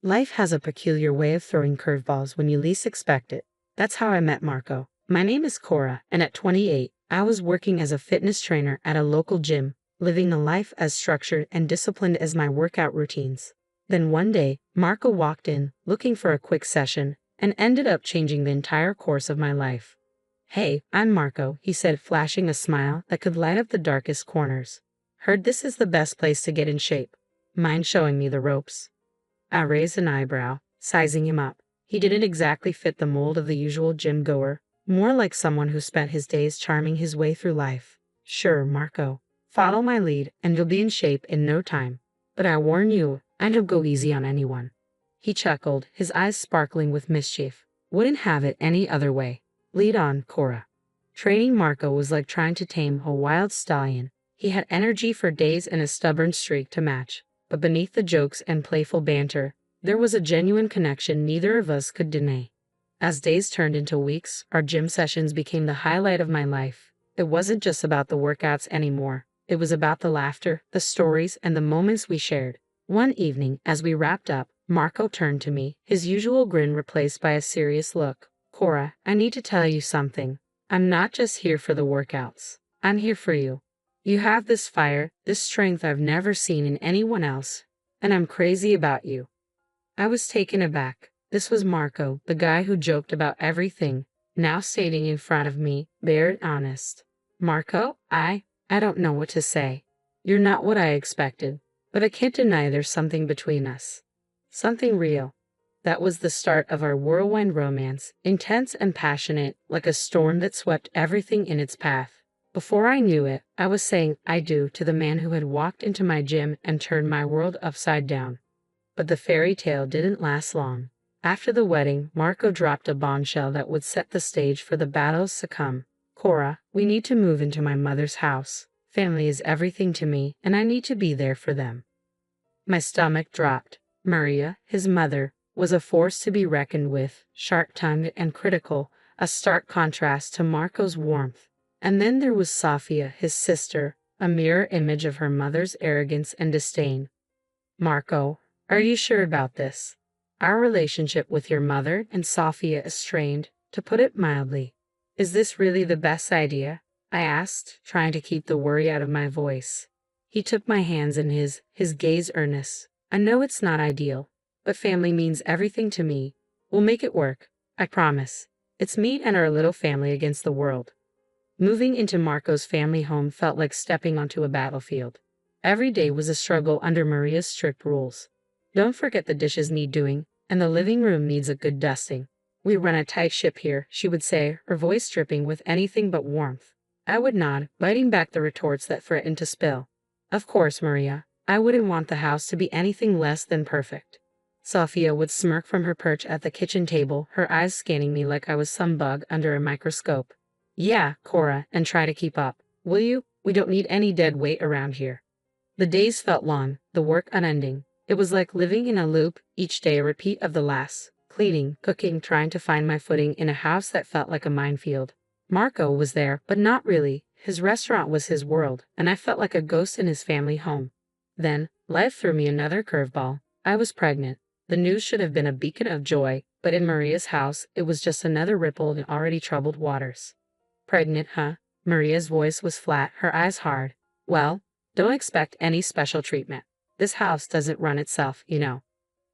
Life has a peculiar way of throwing curveballs when you least expect it. That's how I met Marco. My name is Cora, and at 28, I was working as a fitness trainer at a local gym, living a life as structured and disciplined as my workout routines. Then one day, Marco walked in, looking for a quick session, and ended up changing the entire course of my life. "Hey, I'm Marco," he said, flashing a smile that could light up the darkest corners. "Heard this is the best place to get in shape. Mind showing me the ropes?" I raised an eyebrow, sizing him up. He didn't exactly fit the mold of the usual gym goer, more like someone who spent his days charming his way through life. "Sure, Marco. Follow my lead, and you'll be in shape in no time. But I warn you, I don't go easy on anyone." He chuckled, his eyes sparkling with mischief. "Wouldn't have it any other way. Lead on, Cora." Training Marco was like trying to tame a wild stallion. He had energy for days and a stubborn streak to match. But beneath the jokes and playful banter, there was a genuine connection neither of us could deny. As days turned into weeks, our gym sessions became the highlight of my life. It wasn't just about the workouts anymore. It was about the laughter, the stories, and the moments we shared. One evening, as we wrapped up, Marco turned to me, his usual grin replaced by a serious look. "Cora, I need to tell you something. I'm not just here for the workouts. I'm here for you. You have this fire, this strength I've never seen in anyone else, and I'm crazy about you." I was taken aback. This was Marco, the guy who joked about everything, now standing in front of me, bare and honest. "Marco, I don't know what to say. You're not what I expected, but I can't deny there's something between us. Something real." That was the start of our whirlwind romance, intense and passionate, like a storm that swept everything in its path. Before I knew it, I was saying "I do" to the man who had walked into my gym and turned my world upside down. But the fairy tale didn't last long. After the wedding, Marco dropped a bombshell that would set the stage for the battles to come. "Cora, we need to move into my mother's house. Family is everything to me, and I need to be there for them." My stomach dropped. Maria, his mother, was a force to be reckoned with, sharp-tongued and critical, a stark contrast to Marco's warmth. And then there was Sofia, his sister, a mirror image of her mother's arrogance and disdain. "Marco, are you sure about this? Our relationship with your mother and Sofia is strained, to put it mildly. Is this really the best idea?" I asked, trying to keep the worry out of my voice. He took my hands in his gaze earnest. "I know it's not ideal, but family means everything to me. We'll make it work, I promise. It's me and our little family against the world." Moving into Marco's family home felt like stepping onto a battlefield. Every day was a struggle under Maria's strict rules. "Don't forget the dishes need doing, and the living room needs a good dusting. We run a tight ship here," she would say, her voice dripping with anything but warmth. I would nod, biting back the retorts that threatened to spill. "Of course, Maria. I wouldn't want the house to be anything less than perfect." Sofia would smirk from her perch at the kitchen table, her eyes scanning me like I was some bug under a microscope. "Yeah, Cora, and try to keep up, will you? We don't need any dead weight around here." The days felt long, the work unending. It was like living in a loop, each day a repeat of the last. Cleaning, cooking, trying to find my footing in a house that felt like a minefield. Marco was there, but not really. His restaurant was his world, and I felt like a ghost in his family home. Then, life threw me another curveball. I was pregnant. The news should have been a beacon of joy, but in Maria's house, it was just another ripple in already troubled waters. "Pregnant, huh?" Maria's voice was flat, her eyes hard. "Well, don't expect any special treatment. This house doesn't run itself, you know."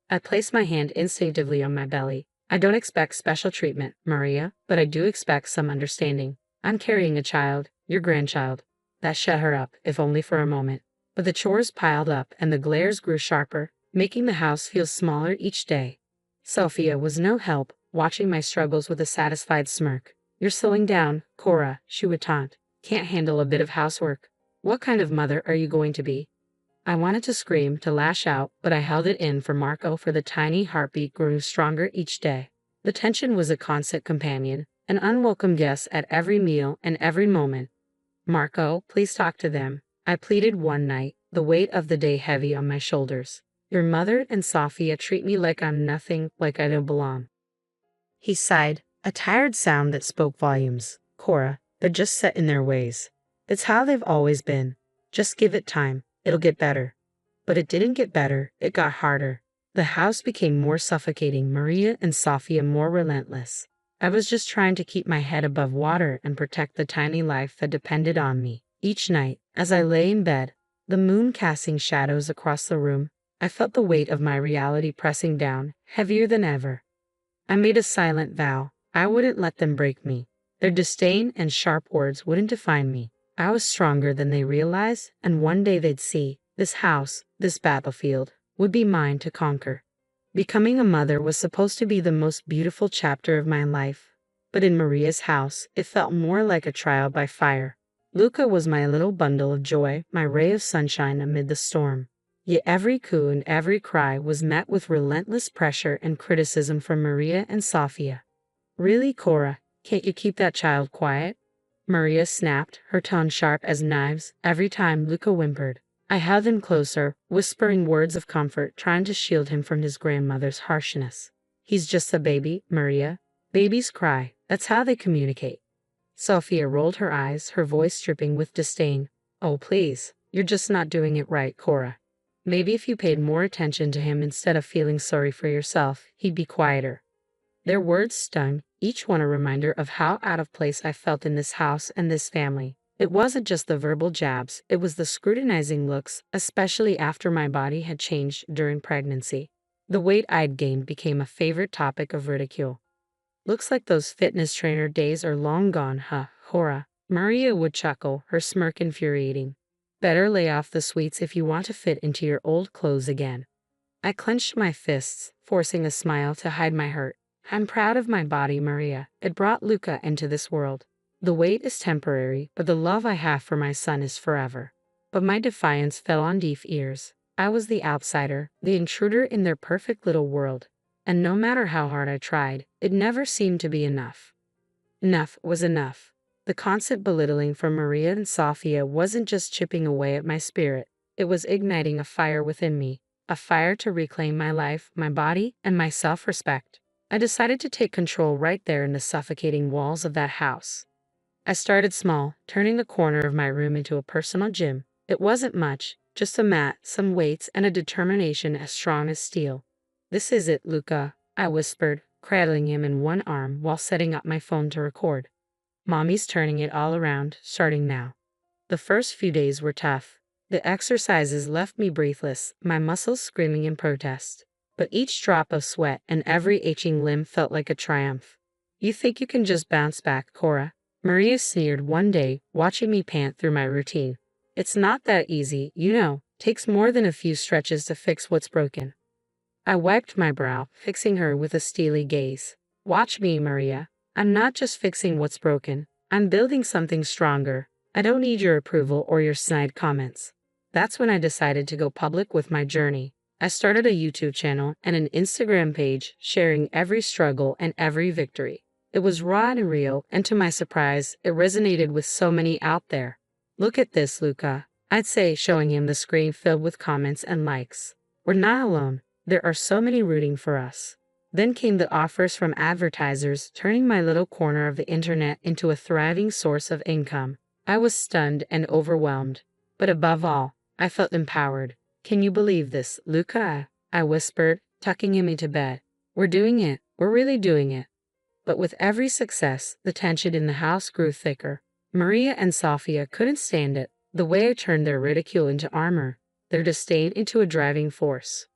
I placed my hand instinctively on my belly. "I don't expect special treatment, Maria, but I do expect some understanding. I'm carrying a child, your grandchild." That shut her up, if only for a moment. But the chores piled up and the glares grew sharper, making the house feel smaller each day. Sophia was no help, watching my struggles with a satisfied smirk. "You're slowing down, Cora," she would taunt. "Can't handle a bit of housework. What kind of mother are you going to be?" I wanted to scream, to lash out, but I held it in for Marco, for the tiny heartbeat grew stronger each day. The tension was a constant companion, an unwelcome guest at every meal and every moment. "Marco, please talk to them," I pleaded one night, the weight of the day heavy on my shoulders. "Your mother and Sophia treat me like I'm nothing, like I don't belong." He sighed, a tired sound that spoke volumes. "Cora, they're just set in their ways. It's how they've always been. Just give it time. It'll get better." But it didn't get better, it got harder. The house became more suffocating, Maria and Sofia more relentless. I was just trying to keep my head above water and protect the tiny life that depended on me. Each night, as I lay in bed, the moon casting shadows across the room, I felt the weight of my reality pressing down, heavier than ever. I made a silent vow. I wouldn't let them break me. Their disdain and sharp words wouldn't define me. I was stronger than they realized, and one day they'd see, this house, this battlefield, would be mine to conquer. Becoming a mother was supposed to be the most beautiful chapter of my life, but in Maria's house, it felt more like a trial by fire. Luca was my little bundle of joy, my ray of sunshine amid the storm. Yet every coo and every cry was met with relentless pressure and criticism from Maria and Sofia. Really, Cora, can't you keep that child quiet? Maria snapped, her tone sharp as knives, every time Luca whimpered. I held him closer, whispering words of comfort, trying to shield him from his grandmother's harshness. He's just a baby, Maria. Babies cry. That's how they communicate. Sofia rolled her eyes, her voice dripping with disdain. Oh, please. You're just not doing it right, Cora. Maybe if you paid more attention to him instead of feeling sorry for yourself, he'd be quieter. Their words stung, each one a reminder of how out of place I felt in this house and this family. It wasn't just the verbal jabs, it was the scrutinizing looks, especially after my body had changed during pregnancy. The weight I'd gained became a favorite topic of ridicule. Looks like those fitness trainer days are long gone, huh, Cora? Maria would chuckle, her smirk infuriating. Better lay off the sweets if you want to fit into your old clothes again. I clenched my fists, forcing a smile to hide my hurt. I'm proud of my body, Maria. It brought Luca into this world. The weight is temporary, but the love I have for my son is forever. But my defiance fell on deaf ears. I was the outsider, the intruder in their perfect little world. And no matter how hard I tried, it never seemed to be enough. Enough was enough. The constant belittling from Maria and Sofia wasn't just chipping away at my spirit. It was igniting a fire within me, a fire to reclaim my life, my body, and my self-respect. I decided to take control right there in the suffocating walls of that house. I started small, turning the corner of my room into a personal gym. It wasn't much, just a mat, some weights, and a determination as strong as steel. This is it, Luca, I whispered, cradling him in one arm while setting up my phone to record. Mommy's turning it all around, starting now. The first few days were tough. The exercises left me breathless, my muscles screaming in protest. But each drop of sweat and every aching limb felt like a triumph. You think you can just bounce back, Cora? Maria sneered one day, watching me pant through my routine. It's not that easy, you know. Takes more than a few stretches to fix what's broken. I wiped my brow, fixing her with a steely gaze. Watch me, Maria. I'm not just fixing what's broken. I'm building something stronger. I don't need your approval or your snide comments. That's when I decided to go public with my journey. I started a YouTube channel and an Instagram page sharing every struggle and every victory. It was raw and real, and to my surprise, it resonated with so many out there. Look at this, Luca, I'd say, showing him the screen filled with comments and likes. We're not alone. There are so many rooting for us. Then came the offers from advertisers, turning my little corner of the internet into a thriving source of income. I was stunned and overwhelmed. But above all, I felt empowered. Can you believe this, Luca? I whispered, tucking him into bed. We're doing it. We're really doing it. But with every success, the tension in the house grew thicker. Maria and Sofia couldn't stand it, the way I turned their ridicule into armor, their disdain into a driving force.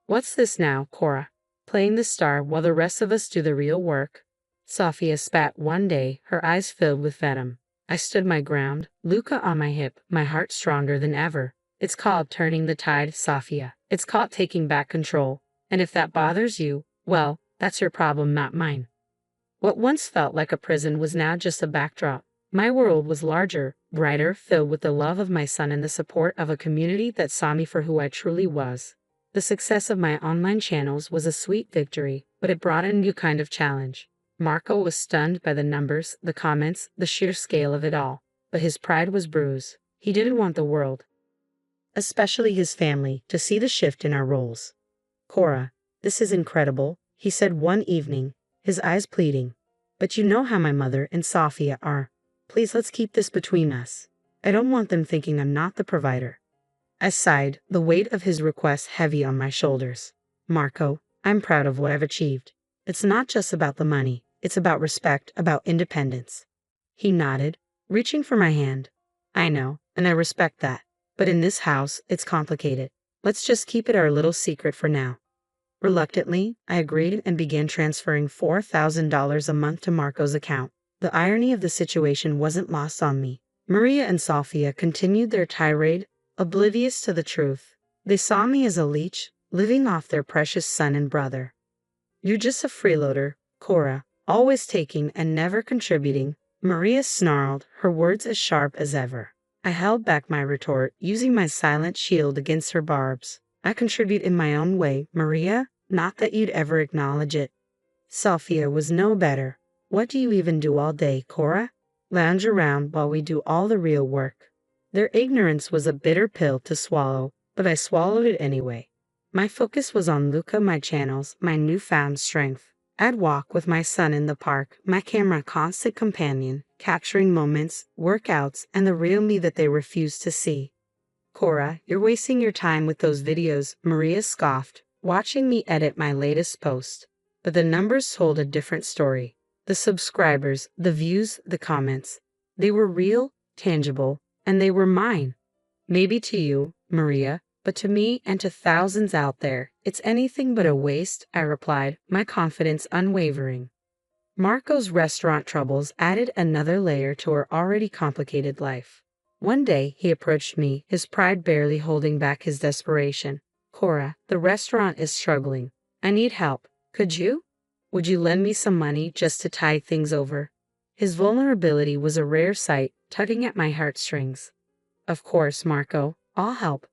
What's this now, Cora? Playing the star while the rest of us do the real work? Sofia spat one day, her eyes filled with venom. I stood my ground, Luca on my hip, my heart stronger than ever. It's called turning the tide, Sofia. It's called taking back control. And if that bothers you, well, that's your problem, not mine. What once felt like a prison was now just a backdrop. My world was larger, brighter, filled with the love of my son and the support of a community that saw me for who I truly was. The success of my online channels was a sweet victory, but it brought a new kind of challenge. Marco was stunned by the numbers, the comments, the sheer scale of it all. But his pride was bruised. He didn't want the world, especially his family, to see the shift in our roles. Cora, this is incredible, he said one evening, his eyes pleading. But you know how my mother and Sofia are. Please, let's keep this between us. I don't want them thinking I'm not the provider. I sighed, the weight of his request heavy on my shoulders. Marco, I'm proud of what I've achieved. It's not just about the money, it's about respect, about independence. He nodded, reaching for my hand. I know, and I respect that. But in this house, it's complicated. Let's just keep it our little secret for now. Reluctantly, I agreed and began transferring $4,000 a month to Marco's account. The irony of the situation wasn't lost on me. Maria and Sophia continued their tirade, oblivious to the truth. They saw me as a leech, living off their precious son and brother. You're just a freeloader, Cora, always taking and never contributing, Maria snarled, her words as sharp as ever. I held back my retort, using my silent shield against her barbs. I contribute in my own way, Maria, not that you'd ever acknowledge it. Sophia was no better. What do you even do all day, Cora? Lounge around while we do all the real work. Their ignorance was a bitter pill to swallow, but I swallowed it anyway. My focus was on Luca, my channels, my newfound strength. I'd walk with my son in the park, my camera constant companion, capturing moments, workouts, and the real me that they refused to see. Cora, you're wasting your time with those videos, Maria scoffed, watching me edit my latest post. But the numbers told a different story. The subscribers, the views, the comments. They were real, tangible, and they were mine. Maybe to you, Maria, but to me and to thousands out there, it's anything but a waste, I replied, my confidence unwavering. Marco's restaurant troubles added another layer to her already complicated life. One day, he approached me, his pride barely holding back his desperation. Cora, the restaurant is struggling. I need help. Could you? Would you lend me some money just to tide things over? His vulnerability was a rare sight, tugging at my heartstrings. Of course, Marco, I'll help.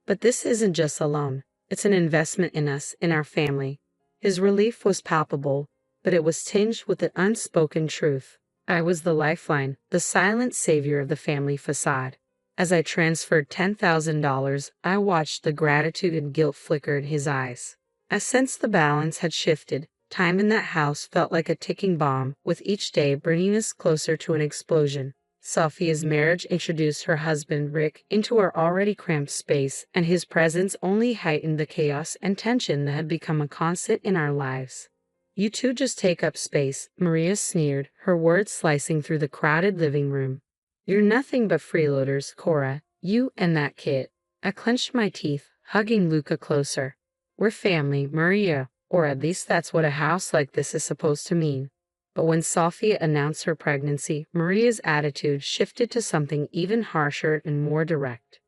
But this isn't just a loan. It's an investment in us, in our family. His relief was palpable, but it was tinged with an unspoken truth. I was the lifeline, the silent savior of the family facade. As I transferred $10,000, I watched the gratitude and guilt flicker in his eyes. I sensed the balance had shifted. Time in that house felt like a ticking bomb, with each day bringing us closer to an explosion. Sophia's marriage introduced her husband, Rick, into our already cramped space, and his presence only heightened the chaos and tension that had become a constant in our lives. You two just take up space, Maria sneered, her words slicing through the crowded living room. You're nothing but freeloaders, Cora, you and that kid. I clenched my teeth, hugging Luca closer. We're family, Maria, or at least that's what a house like this is supposed to mean. But when Sophia announced her pregnancy, Maria's attitude shifted to something even harsher and more direct.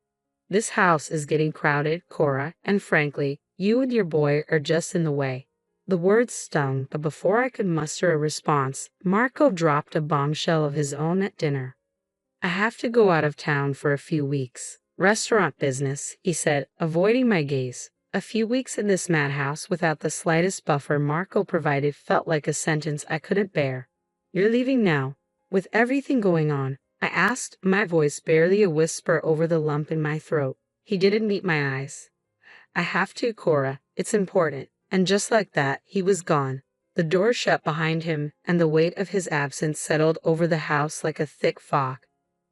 This house is getting crowded, Cora, and frankly, you and your boy are just in the way. The words stung, but before I could muster a response, Marco dropped a bombshell of his own at dinner. I have to go out of town for a few weeks. Restaurant business, he said, avoiding my gaze. A few weeks in this madhouse without the slightest buffer Marco provided felt like a sentence I couldn't bear. You're leaving now? With everything going on? I asked, my voice barely a whisper over the lump in my throat. He didn't meet my eyes. I have to, Cora. It's important. And just like that, he was gone. The door shut behind him, and the weight of his absence settled over the house like a thick fog.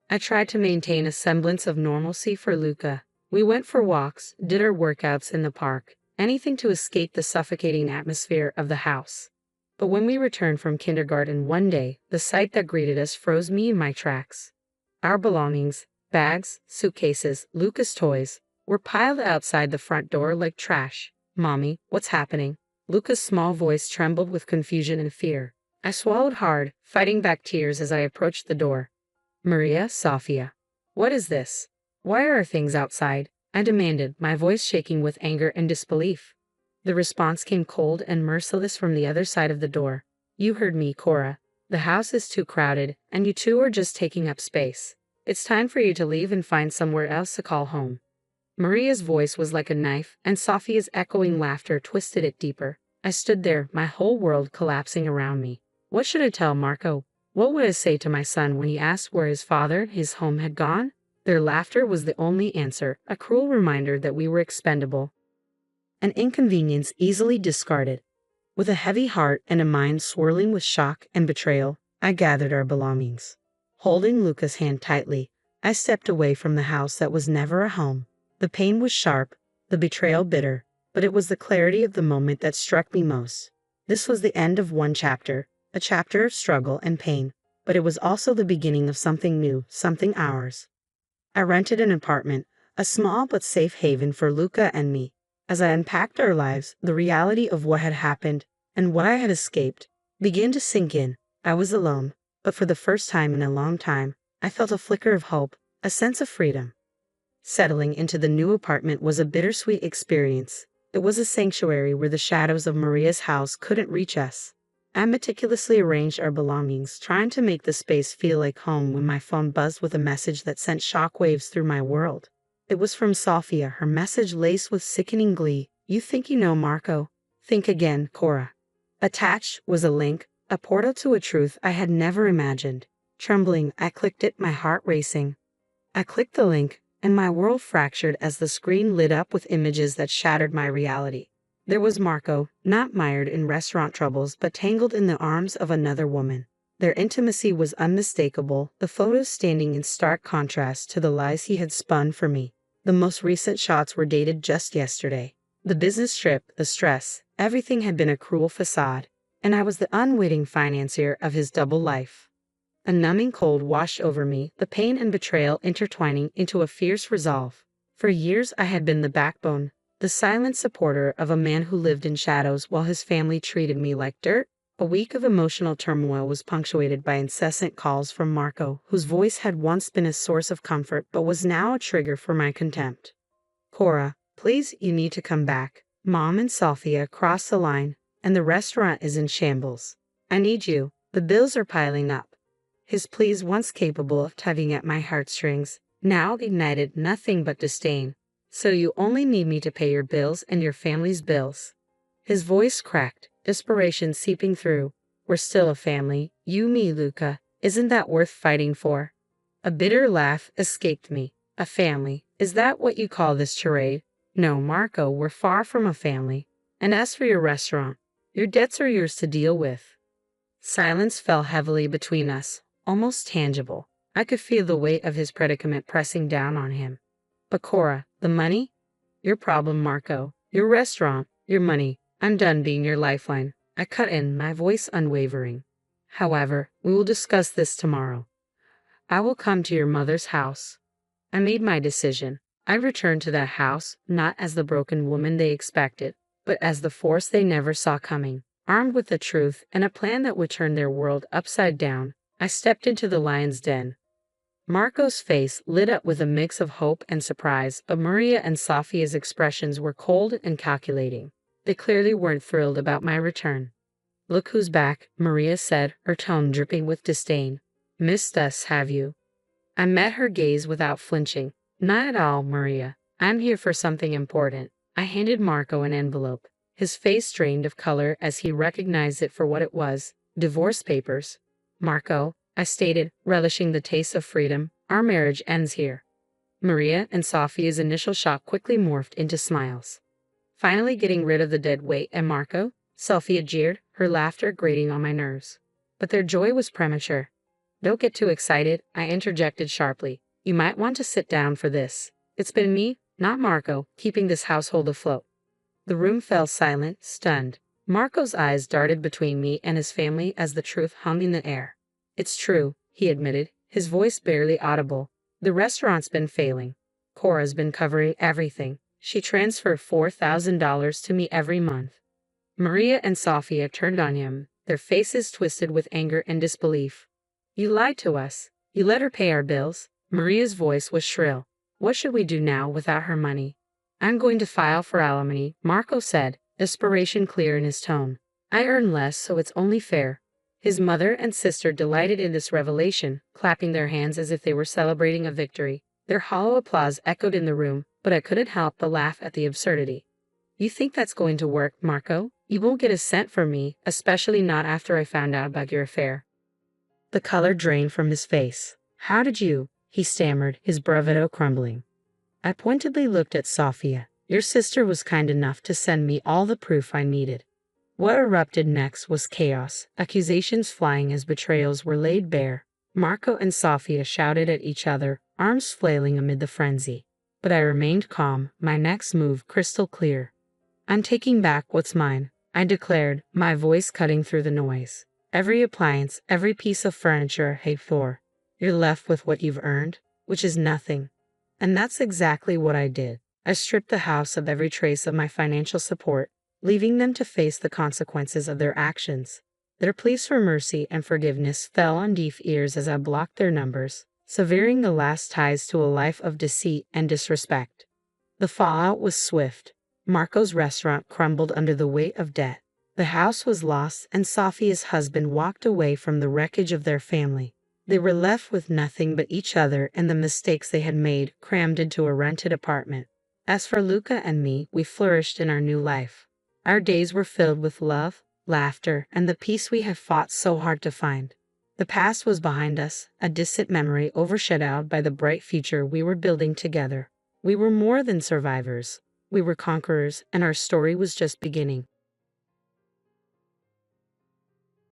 I tried to maintain a semblance of normalcy for Luca. We went for walks, did our workouts in the park, anything to escape the suffocating atmosphere of the house. But when we returned from kindergarten one day, the sight that greeted us froze me in my tracks. Our belongings, bags, suitcases, Luca's toys, were piled outside the front door like trash. Mommy, what's happening? Luca's small voice trembled with confusion and fear. I swallowed hard, fighting back tears as I approached the door. Maria, Sophia. What is this? Why are things outside? I demanded, my voice shaking with anger and disbelief. The response came cold and merciless from the other side of the door. You heard me, Cora. The house is too crowded, and you two are just taking up space. It's time for you to leave and find somewhere else to call home. Maria's voice was like a knife, and Sophia's echoing laughter twisted it deeper. I stood there, my whole world collapsing around me. What should I tell Marco? What would I say to my son when he asked where his father, his home had gone? Their laughter was the only answer, a cruel reminder that we were expendable. An inconvenience easily discarded. With a heavy heart and a mind swirling with shock and betrayal, I gathered our belongings. Holding Luca's hand tightly, I stepped away from the house that was never a home. The pain was sharp, the betrayal bitter, but it was the clarity of the moment that struck me most. This was the end of one chapter, a chapter of struggle and pain, but it was also the beginning of something new, something ours. I rented an apartment, a small but safe haven for Luca and me. As I unpacked our lives, the reality of what had happened and what I had escaped began to sink in. I was alone, but for the first time in a long time, I felt a flicker of hope, a sense of freedom. Settling into the new apartment was a bittersweet experience. It was a sanctuary where the shadows of Maria's house couldn't reach us. I meticulously arranged our belongings, trying to make the space feel like home when my phone buzzed with a message that sent shockwaves through my world. It was from Sophia, her message laced with sickening glee. "You think you know Marco? Think again, Cora." Attached was a link, a portal to a truth I had never imagined. Trembling, I clicked it, my heart racing. I clicked the link, and my world fractured as the screen lit up with images that shattered my reality. There was Marco, not mired in restaurant troubles but tangled in the arms of another woman. Their intimacy was unmistakable, the photos standing in stark contrast to the lies he had spun for me. The most recent shots were dated just yesterday. The business trip, the stress, everything had been a cruel facade, and I was the unwitting financier of his double life. A numbing cold washed over me, the pain and betrayal intertwining into a fierce resolve. For years I had been the backbone, the silent supporter of a man who lived in shadows while his family treated me like dirt. A week of emotional turmoil was punctuated by incessant calls from Marco, whose voice had once been a source of comfort but was now a trigger for my contempt. "Cora, please, you need to come back. Mom and Sophia crossed the line, and the restaurant is in shambles. I need you. The bills are piling up." His pleas, once capable of tugging at my heartstrings, now ignited nothing but disdain. "So you only need me to pay your bills and your family's bills?" His voice cracked, desperation seeping through. "We're still a family, you, me, Luca. Isn't that worth fighting for?" A bitter laugh escaped me. "A family? Is that what you call this charade? No, Marco, we're far from a family. And as for your restaurant, your debts are yours to deal with." Silence fell heavily between us, almost tangible. I could feel the weight of his predicament pressing down on him. "But Cora, the money?" "Your problem, Marco. Your restaurant, your money. I'm done being your lifeline." I cut in, my voice unwavering. "However, we will discuss this tomorrow. I will come to your mother's house." I made my decision. I returned to that house, not as the broken woman they expected, but as the force they never saw coming. Armed with the truth and a plan that would turn their world upside down, I stepped into the lion's den. Marco's face lit up with a mix of hope and surprise, but Maria and Sophia's expressions were cold and calculating. They clearly weren't thrilled about my return. "Look who's back," Maria said, her tone dripping with disdain. "Missed us, have you?" I met her gaze without flinching. "Not at all, Maria. I'm here for something important." I handed Marco an envelope. His face drained of color as he recognized it for what it was: divorce papers. "Marco," I stated, relishing the taste of freedom, "our marriage ends here." Maria and Sophia's initial shock quickly morphed into smiles. "Finally getting rid of the dead weight, and Marco?" Sophia jeered, her laughter grating on my nerves. But their joy was premature. "Don't get too excited," I interjected sharply. "You might want to sit down for this. It's been me, not Marco, keeping this household afloat." The room fell silent, stunned. Marco's eyes darted between me and his family as the truth hung in the air. "It's true," he admitted, his voice barely audible. "The restaurant's been failing. Cora's been covering everything. She transferred $4,000 to me every month." Maria and Sophia turned on him, their faces twisted with anger and disbelief. "You lied to us. You let her pay our bills." Maria's voice was shrill. "What should we do now without her money?" "I'm going to file for alimony," Marco said, desperation clear in his tone. "I earn less, so it's only fair." His mother and sister delighted in this revelation, clapping their hands as if they were celebrating a victory. Their hollow applause echoed in the room, but I couldn't help but laugh at the absurdity. "You think that's going to work, Marco? You won't get a cent from me, especially not after I found out about your affair." The color drained from his face. "How did you?" he stammered, his bravado crumbling. I pointedly looked at Sophia. "Your sister was kind enough to send me all the proof I needed." What erupted next was chaos, accusations flying as betrayals were laid bare. Marco and Sophia shouted at each other, arms flailing amid the frenzy. But I remained calm, my next move crystal clear. I'm taking back what's mine, I declared, my voice cutting through the noise. Every appliance, every piece of furniture paid for. You're left with what you've earned, which is nothing. And that's exactly what I did. I stripped the house of every trace of my financial support, leaving them to face the consequences of their actions. Their pleas for mercy and forgiveness fell on deaf ears as I blocked their numbers, severing the last ties to a life of deceit and disrespect. The fallout was swift. Marco's restaurant crumbled under the weight of debt. The house was lost, and Sophia's husband walked away from the wreckage of their family. They were left with nothing but each other and the mistakes they had made crammed into a rented apartment. As for Luca and me, we flourished in our new life. Our days were filled with love, laughter, and the peace we had fought so hard to find. The past was behind us, a distant memory overshadowed by the bright future we were building together. We were more than survivors. We were conquerors, and our story was just beginning.